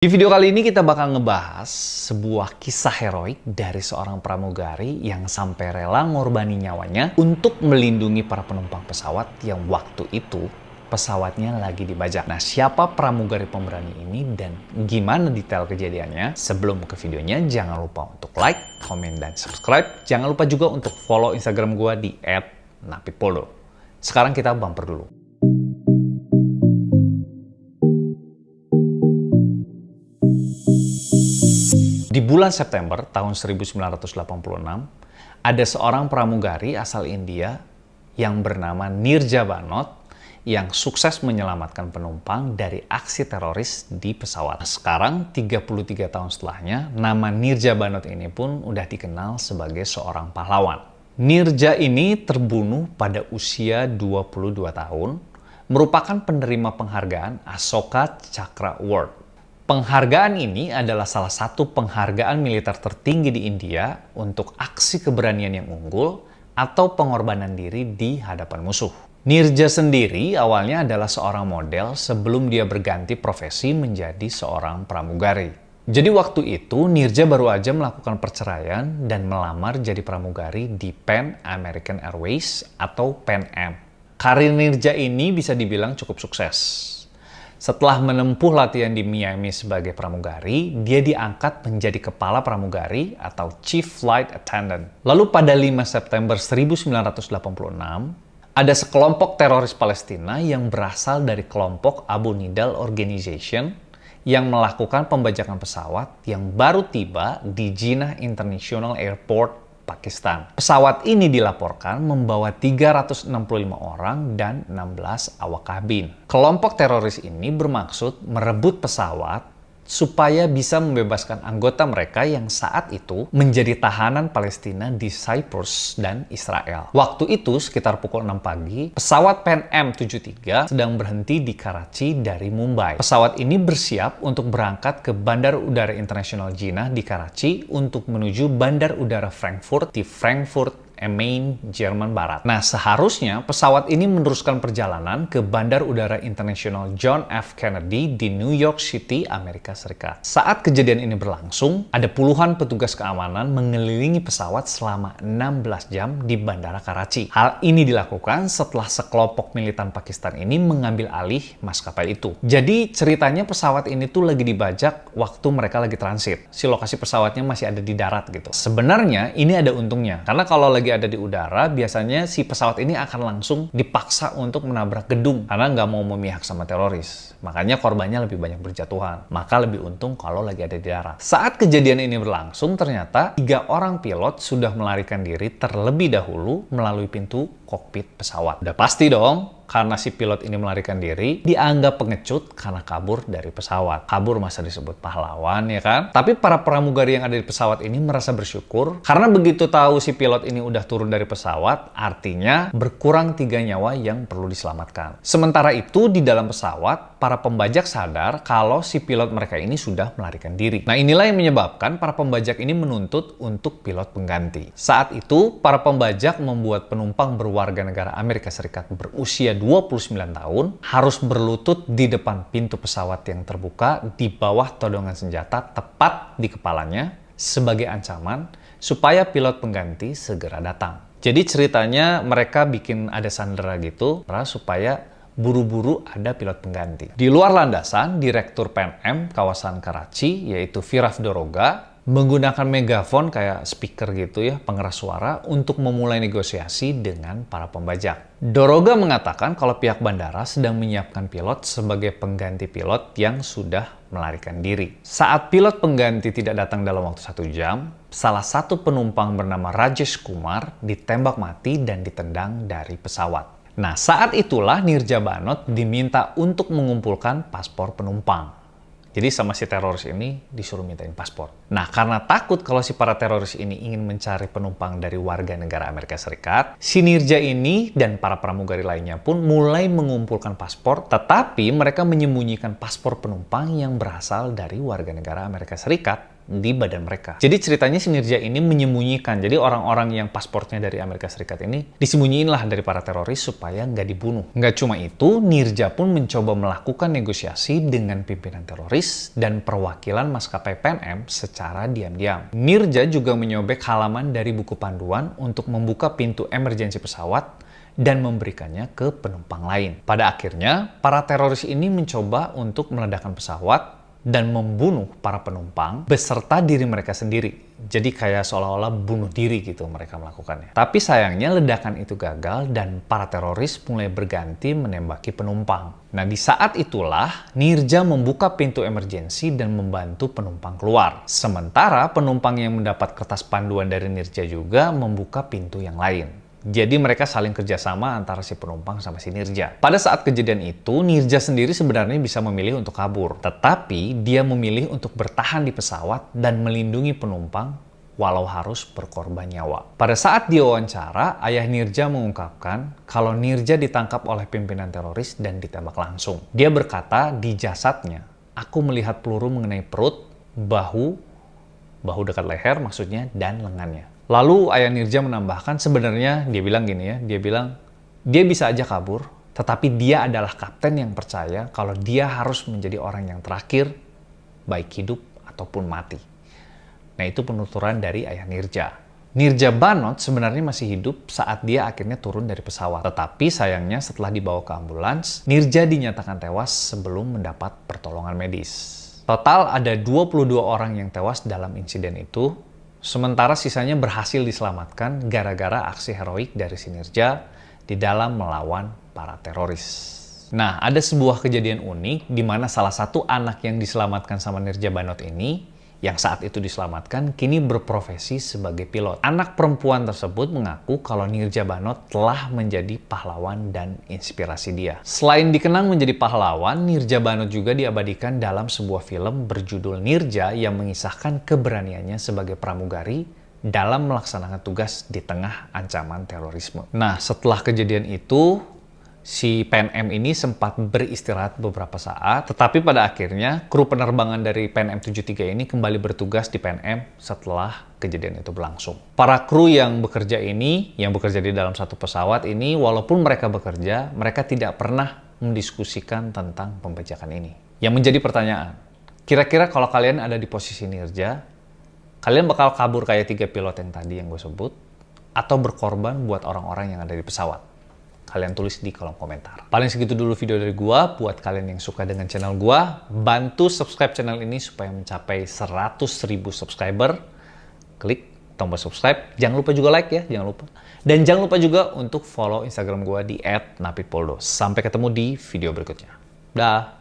Di video kali ini kita bakal ngebahas sebuah kisah heroik dari seorang pramugari yang sampai rela ngorbanin nyawanya untuk melindungi para penumpang pesawat yang waktu itu pesawatnya lagi dibajak. Nah, siapa pramugari pemberani ini dan gimana detail kejadiannya? Sebelum ke videonya, jangan lupa untuk like, komen, dan subscribe. Jangan lupa juga untuk follow Instagram gua di @napitpoldo. Sekarang kita bumper dulu. Di bulan September tahun 1986, ada seorang pramugari asal India yang bernama Nirja Banot yang sukses menyelamatkan penumpang dari aksi teroris di pesawat. Sekarang, 33 tahun setelahnya, nama Nirja Banot ini pun udah dikenal sebagai seorang pahlawan. Nirja ini terbunuh pada usia 22 tahun, merupakan penerima penghargaan Ashoka Chakra Award. Penghargaan ini adalah salah satu penghargaan militer tertinggi di India untuk aksi keberanian yang unggul atau pengorbanan diri di hadapan musuh. Nirja sendiri awalnya adalah seorang model sebelum dia berganti profesi menjadi seorang pramugari. Jadi waktu itu Nirja baru aja melakukan perceraian dan melamar jadi pramugari di Pan American Airways atau Pan Am. Karir Nirja ini bisa dibilang cukup sukses. Setelah menempuh latihan di Miami sebagai pramugari, dia diangkat menjadi kepala pramugari atau Chief Flight Attendant. Lalu pada 5 September 1986, ada sekelompok teroris Palestina yang berasal dari kelompok Abu Nidal Organization yang melakukan pembajakan pesawat yang baru tiba di Jinnah International Airport, Pakistan. Pesawat ini dilaporkan membawa 365 orang dan 16 awak kabin. Kelompok teroris ini bermaksud merebut pesawat supaya bisa membebaskan anggota mereka yang saat itu menjadi tahanan Palestina di Cyprus dan Israel. Waktu itu sekitar pukul 6 pagi, pesawat Pan Am 73 sedang berhenti di Karachi dari Mumbai. Pesawat ini bersiap untuk berangkat ke Bandar Udara Internasional Jinnah di Karachi untuk menuju Bandar Udara Frankfurt di Frankfurt am Main, Jerman Barat. Nah, seharusnya pesawat ini meneruskan perjalanan ke Bandar Udara Internasional John F. Kennedy di New York City, Amerika Serikat. Saat kejadian ini berlangsung, ada puluhan petugas keamanan mengelilingi pesawat selama 16 jam di Bandara Karachi. Hal ini dilakukan setelah sekelompok militan Pakistan ini mengambil alih maskapai itu. Jadi, ceritanya pesawat ini tuh lagi dibajak waktu mereka lagi transit. Si lokasi pesawatnya masih ada di darat gitu. Sebenarnya, ini ada untungnya. Karena kalau lagi ada di udara, biasanya si pesawat ini akan langsung dipaksa untuk menabrak gedung karena nggak mau memihak sama teroris. Makanya korbannya lebih banyak berjatuhan. Maka lebih untung kalau lagi ada di darat. Saat kejadian ini berlangsung, ternyata 3 orang pilot sudah melarikan diri terlebih dahulu melalui pintu kokpit pesawat. Udah pasti dong, karena si pilot ini melarikan diri, dianggap pengecut karena kabur dari pesawat. Kabur masa disebut pahlawan, ya kan? Tapi para pramugari yang ada di pesawat ini merasa bersyukur, karena begitu tahu si pilot ini udah turun dari pesawat, artinya berkurang 3 nyawa yang perlu diselamatkan. Sementara itu, di dalam pesawat, para pembajak sadar kalau si pilot mereka ini sudah melarikan diri. Nah, inilah yang menyebabkan para pembajak ini menuntut untuk pilot pengganti. Saat itu, para pembajak membuat penumpang berwarga negara Amerika Serikat berusia 29 tahun harus berlutut di depan pintu pesawat yang terbuka di bawah todongan senjata tepat di kepalanya sebagai ancaman supaya pilot pengganti segera datang. Jadi ceritanya mereka bikin ada sandera gitu supaya buru-buru ada pilot pengganti. Di luar landasan, Direktur Pan Am kawasan Karachi yaitu Firaf Doroga menggunakan megafon kayak speaker gitu ya, pengeras suara untuk memulai negosiasi dengan para pembajak. Doroga mengatakan kalau pihak bandara sedang menyiapkan pilot sebagai pengganti pilot yang sudah melarikan diri. Saat pilot pengganti tidak datang dalam waktu 1 jam, salah satu penumpang bernama Rajesh Kumar ditembak mati dan ditendang dari pesawat. Nah, saat itulah Nirja Banot diminta untuk mengumpulkan paspor penumpang. Jadi sama si teroris ini disuruh mintain paspor. Nah, karena takut kalau si para teroris ini ingin mencari penumpang dari warga negara Amerika Serikat, si Nirja ini dan para pramugari lainnya pun mulai mengumpulkan paspor, tetapi mereka menyembunyikan paspor penumpang yang berasal dari warga negara Amerika Serikat di badan mereka. Jadi ceritanya si Nirja ini menyembunyikan. Jadi orang-orang yang pasportnya dari Amerika Serikat ini disembunyiin lah dari para teroris supaya nggak dibunuh. Nggak cuma itu, Nirja pun mencoba melakukan negosiasi dengan pimpinan teroris dan perwakilan maskapai Pan Am secara diam-diam. Nirja juga menyobek halaman dari buku panduan untuk membuka pintu emergensi pesawat dan memberikannya ke penumpang lain. Pada akhirnya, para teroris ini mencoba untuk meledakkan pesawat dan membunuh para penumpang beserta diri mereka sendiri. Jadi kayak seolah-olah bunuh diri gitu mereka melakukannya. Tapi sayangnya ledakan itu gagal dan para teroris mulai berganti menembaki penumpang. Nah, di saat itulah Nirja membuka pintu emergensi dan membantu penumpang keluar. Sementara penumpang yang mendapat kertas panduan dari Nirja juga membuka pintu yang lain. Jadi mereka saling kerjasama antara si penumpang sama si Nirja. Pada saat kejadian itu, Nirja sendiri sebenarnya bisa memilih untuk kabur. Tetapi dia memilih untuk bertahan di pesawat dan melindungi penumpang walau harus berkorban nyawa. Pada saat diwawancara, ayah Nirja mengungkapkan kalau Nirja ditangkap oleh pimpinan teroris dan ditembak langsung. Dia berkata di jasadnya, "Aku melihat peluru mengenai perut, bahu dekat leher maksudnya, dan lengannya." Lalu ayah Nirja menambahkan sebenarnya dia bilang gini ya, dia bilang dia bisa aja kabur, tetapi dia adalah kapten yang percaya kalau dia harus menjadi orang yang terakhir, baik hidup ataupun mati. Nah, itu penuturan dari ayah Nirja. Nirja Banot sebenarnya masih hidup saat dia akhirnya turun dari pesawat. Tetapi sayangnya setelah dibawa ke ambulans, Nirja dinyatakan tewas sebelum mendapat pertolongan medis. Total ada 22 orang yang tewas dalam insiden itu. Sementara sisanya berhasil diselamatkan gara-gara aksi heroik dari si Nirja di dalam melawan para teroris. Nah, ada sebuah kejadian unik di mana salah satu anak yang diselamatkan sama Nirja Banot ini, yang saat itu diselamatkan, kini berprofesi sebagai pilot. Anak perempuan tersebut mengaku kalau Nirja Banot telah menjadi pahlawan dan inspirasi dia. Selain dikenang menjadi pahlawan, Nirja Banot juga diabadikan dalam sebuah film berjudul Nirja yang mengisahkan keberaniannya sebagai pramugari dalam melaksanakan tugas di tengah ancaman terorisme. Nah, setelah kejadian itu, si Pan Am ini sempat beristirahat beberapa saat, tetapi pada akhirnya kru penerbangan dari Pan Am 73 ini kembali bertugas di Pan Am setelah kejadian itu berlangsung. Para kru yang bekerja di dalam satu pesawat ini, walaupun mereka bekerja, mereka tidak pernah mendiskusikan tentang pembajakan ini. Yang menjadi pertanyaan, kira-kira kalau kalian ada di posisi Nirja, kalian bakal kabur kayak 3 pilot yang tadi yang gue sebut, atau berkorban buat orang-orang yang ada di pesawat? Kalian tulis di kolom komentar. Paling segitu dulu video dari gua. Buat kalian yang suka dengan channel gua, bantu subscribe channel ini supaya mencapai 100.000 subscriber. Klik tombol subscribe. Jangan lupa juga like ya, jangan lupa. Dan jangan lupa juga untuk follow Instagram gua di @napitpoldo. Sampai ketemu di video berikutnya. Dah.